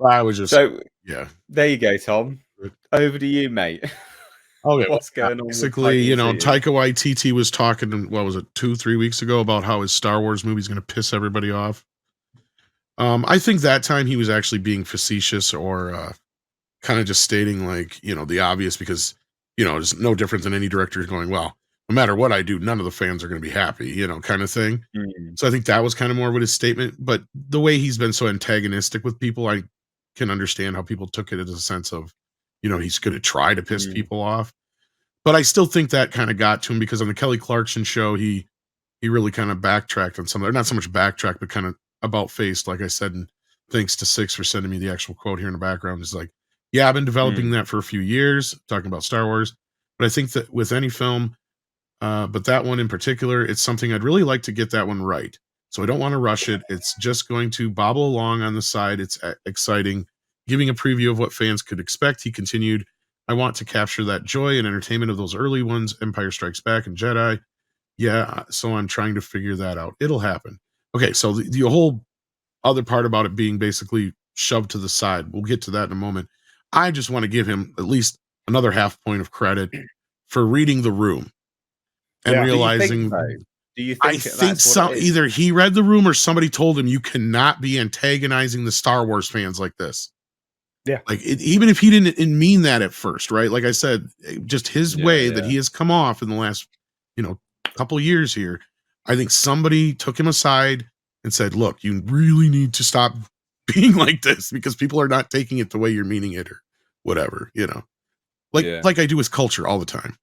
I was just, So yeah. there you go, Tom. Over to you, mate. Okay, What's going on? Basically, you know, Taika Waititi was talking, what was it, 2-3 weeks ago, about how his Star Wars movie is going to piss everybody off. I think that time he was actually being facetious, or kind of just stating, like, you know, the obvious, because, you know, it's no different than any director going, well, no matter what I do, none of the fans are going to be happy, you know, kind of thing. So I think that was kind of more of his statement. But the way he's been so antagonistic with people, I can understand how people took it as a sense of, you know, he's going to try to piss people off. But I still think that kind of got to him, because on the Kelly Clarkson show, he really kind of backtracked on some, or not so much backtrack, but kind of about faced, like I said, and thanks to Six for sending me the actual quote here in the background. Is like, yeah, I've been developing that for a few years, talking about Star Wars. But I think that with any film, but that one in particular, it's something I'd really like to get that one right. So I don't want to rush it. It's just going to bobble along on the side. It's exciting, giving a preview of what fans could expect. He continued, I want to capture that joy and entertainment of those early ones, Empire Strikes Back and Jedi. Yeah, so I'm trying to figure that out. It'll happen. Okay, so the whole other part about it being basically shoved to the side, we'll get to that in a moment. I just want to give him at least another half point of credit for reading the room and realizing. Do you think I think either he read the room or somebody told him, you cannot be antagonizing the Star Wars fans like this. Yeah. Like, even if he didn't mean that at first, right? Like I said, just his way that he has come off in the last, you know, couple years here. I think somebody took him aside and said, look, you really need to stop being like this, because people are not taking it the way you're meaning it, or whatever, you know, like I do with culture all the time.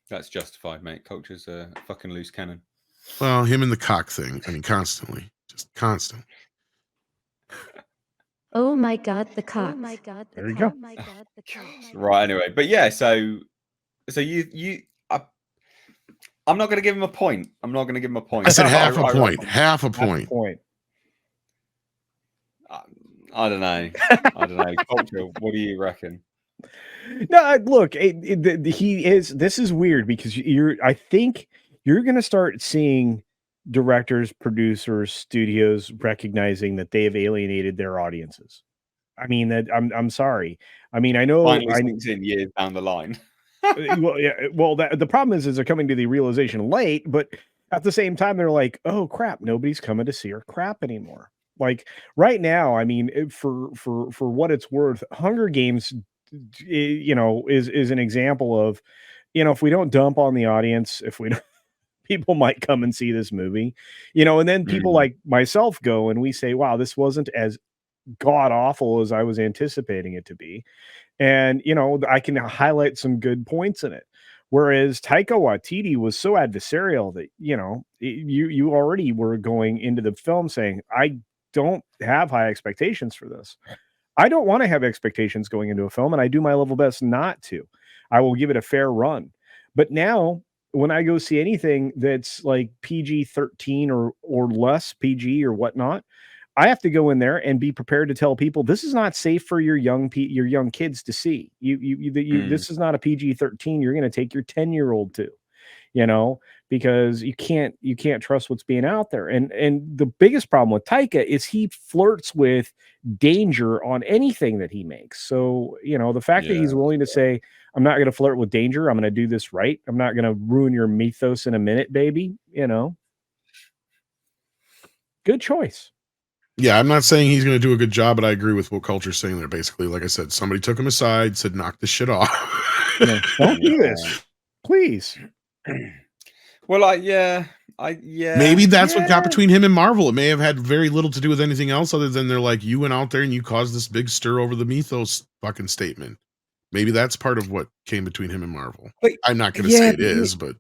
That's justified, mate. Culture's a fucking loose cannon. Well, him and the cock thing. I mean, constantly, just constant. Oh my God, the cock. Oh my God, there you go. Oh my God, the cock. Right. Anyway, but yeah, so I'm not going to give him a point. I'm not going to give him a point. I said half a point. Half a point. I don't know. Culture, what do you reckon? No, look, he is. This is weird, because I think you're going to start seeing directors, producers, studios recognizing that they have alienated their audiences. I mean, that I'm sorry. I mean, I know. Finally, 16 years down the line. Well, yeah. Well, the problem is they're coming to the realization late, but at the same time, they're like, oh crap, nobody's coming to see our crap anymore. Like right now, I mean, for what it's worth, Hunger Games, you know, is an example of, you know, if we don't dump on the audience, if we don't, people might come and see this movie, you know, and then people like myself go and we say, wow, this wasn't as god awful as I was anticipating it to be. And, you know, I can highlight some good points in it. Whereas Taika Waititi was so adversarial that, you know, you already were going into the film saying, I don't have high expectations for this. I don't want to have expectations going into a film, and I do my level best not to. I will give it a fair run. But now, when I go see anything that's like PG-13 or less PG or whatnot, I have to go in there and be prepared to tell people this is not safe for your young kids to see. This is not a PG-13. You're going to take your 10-year-old to, you know, because you can't trust what's being out there. And the biggest problem with Taika is he flirts with danger on anything that he makes. So, you know, the fact that he's willing to say, I'm not going to flirt with danger. I'm going to do this right. I'm not going to ruin your mythos in a minute, baby. You know, good choice. Yeah, I'm not saying he's going to do a good job, but I agree with what Culture's saying there. Basically, like I said, somebody took him aside, said, knock this shit off. Don't do this, please. Well, maybe that's what got between him and Marvel. It may have had very little to do with anything else other than they're like, you went out there and you caused this big stir over the mythos fucking statement. Maybe that's part of what came between him and Marvel. I'm not going to say it is, but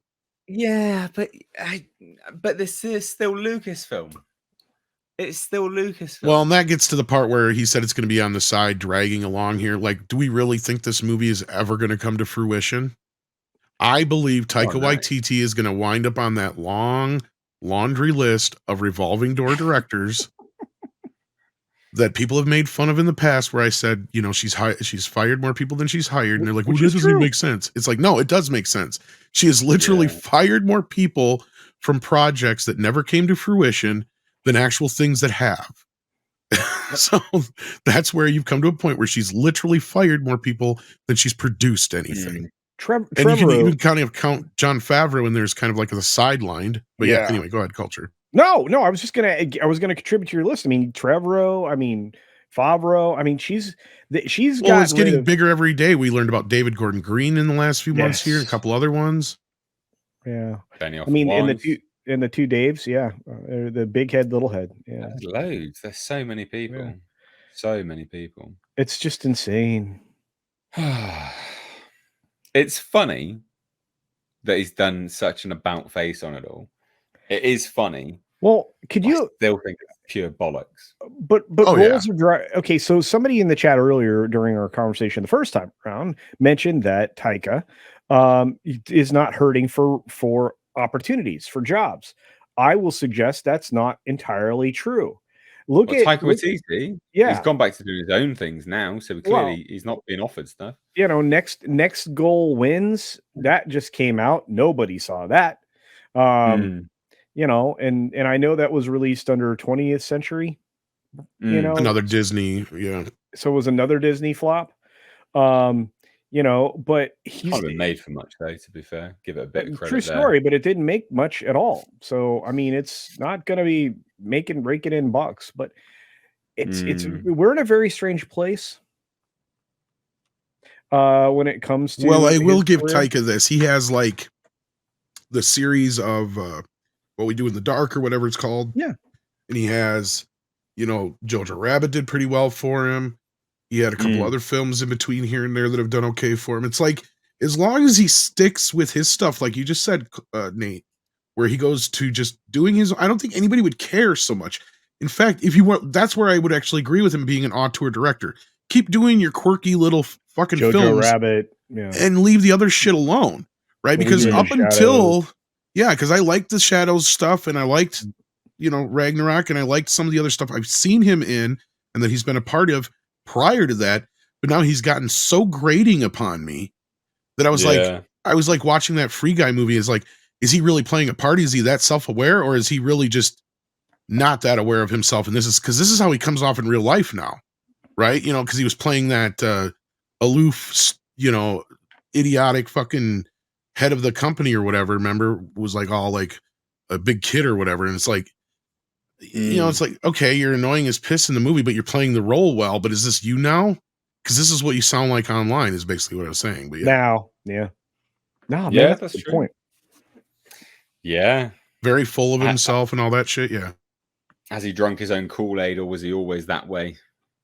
but this is still Lucasfilm. It's still Lucasfilm. Well, and that gets to the part where he said it's going to be on the side dragging along here. Like, do we really think this movie is ever going to come to fruition? I believe Taika Waititi is going to wind up on that long laundry list of revolving door directors that people have made fun of in the past, where I said, you know, she's fired more people than she's hired. And they're like, well, this doesn't even make sense. It's like, no, it does make sense. She has literally fired more people from projects that never came to fruition than actual things that have. So that's where you've come to a point where she's literally fired more people than she's produced anything. And you can Trevorrow. even kind of count John Favreau in there as kind of like the sidelined. But yeah, Yeah. anyway, go ahead, Culture. No, I was gonna contribute to your list. I mean, Trevorrow. I mean, Favreau. I mean, she's Well, got it's rid getting of, bigger every day. We learned about David Gordon Green in the last few months here, and a Yes. couple other ones. yeah. Benioff I mean, and in the two Daves, yeah, the big head, little head. Yeah, There's loads. There's so many people. Yeah. So many people. it's just insane. It's funny that he's done such an about face on it all. It is funny. Well, could I you? still think it's pure bollocks. But Oh, yeah. roles are dry. Okay, so somebody in the chat earlier during our conversation the first time around mentioned that Taika is not hurting for opportunities for jobs. I will suggest that's not entirely true. Look Well, at Taika Waititi, yeah. he's gone back to doing his own things now, so clearly he's not being offered stuff. You know, next goal wins. That just came out. Nobody saw that. You know, and I know that was released under 20th Century. You know, Another Disney, yeah. so it was another Disney flop. You know, but he's Not been made for much though, to be fair. Give it a bit of credit. true story, but it didn't make much at all. So I mean, it's not going to be raking in bucks, but it's we're in a very strange place. When it comes to, Well, I will his give career. Taika this. He has like the series of What We Do in the Dark or whatever it's called. Yeah. And he has, you know, Jojo Rabbit did pretty well for him. He had a couple other films in between here and there that have done okay for him. It's like, as long as he sticks with his stuff, like you just said, Nate, where he goes to just doing his, I don't think anybody would care so much. In fact, if you want, that's where I would actually agree with him being an auteur director. Keep doing your quirky little fucking Jojo films Rabbit, yeah, and leave the other shit alone, right? What We Because Do in up the until, yeah, because I liked the Shadows stuff and I liked, you know, Ragnarok, and I liked some of the other stuff I've seen him in and that he's been a part of prior to that. But now he's gotten so grating upon me that I was like watching that Free Guy movie. Is like, is he really playing a part? Is he that self-aware, or is he really just not that aware of himself? And this is how he comes off in real life now, right? You know, because he was playing that aloof, you know, idiotic fucking head of the company or whatever. Remember, was like all like a big kid or whatever, and it's like, you know, it's like, okay, you're annoying as piss in the movie, but you're playing the role well. But is this you now? Because this is what you sound like online, is basically what I was saying. But yeah, No, Yeah, man, that's a good true. point. Yeah. very full of himself and all that shit. Yeah. Has he drunk his own Kool-Aid, or was he always that way?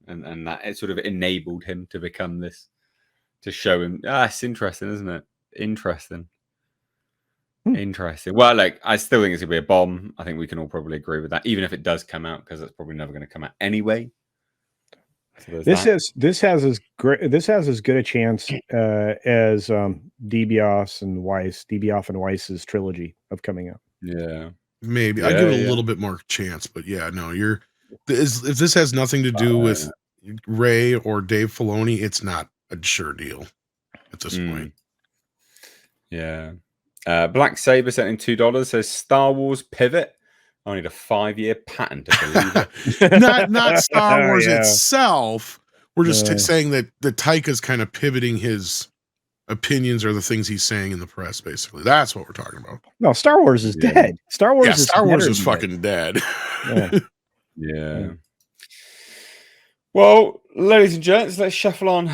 And that it sort of enabled him to become this, to show him. It's interesting, isn't it? Interesting. Interesting. Well, like, I still think it's gonna be a bomb. I think we can all probably agree with that, even if it does come out, because it's probably never going to come out anyway. So This has as good a chance as DBOS and Weiss's trilogy of coming out. Yeah, Maybe I give it a little bit more chance, but yeah, no, if this has nothing to do with Ray or Dave Filoni, it's not a sure deal at this point. Yeah. Black Saber sent in $2, says Star Wars pivot. I need a 5-year patent to believe it. not Star Wars itself. We're just saying that the Taika's kind of pivoting his opinions or the things he's saying in the press. Basically, that's what we're talking about. No, Star Wars is dead. Star Wars is fucking dead. Yeah. Well, ladies and gents, let's shuffle on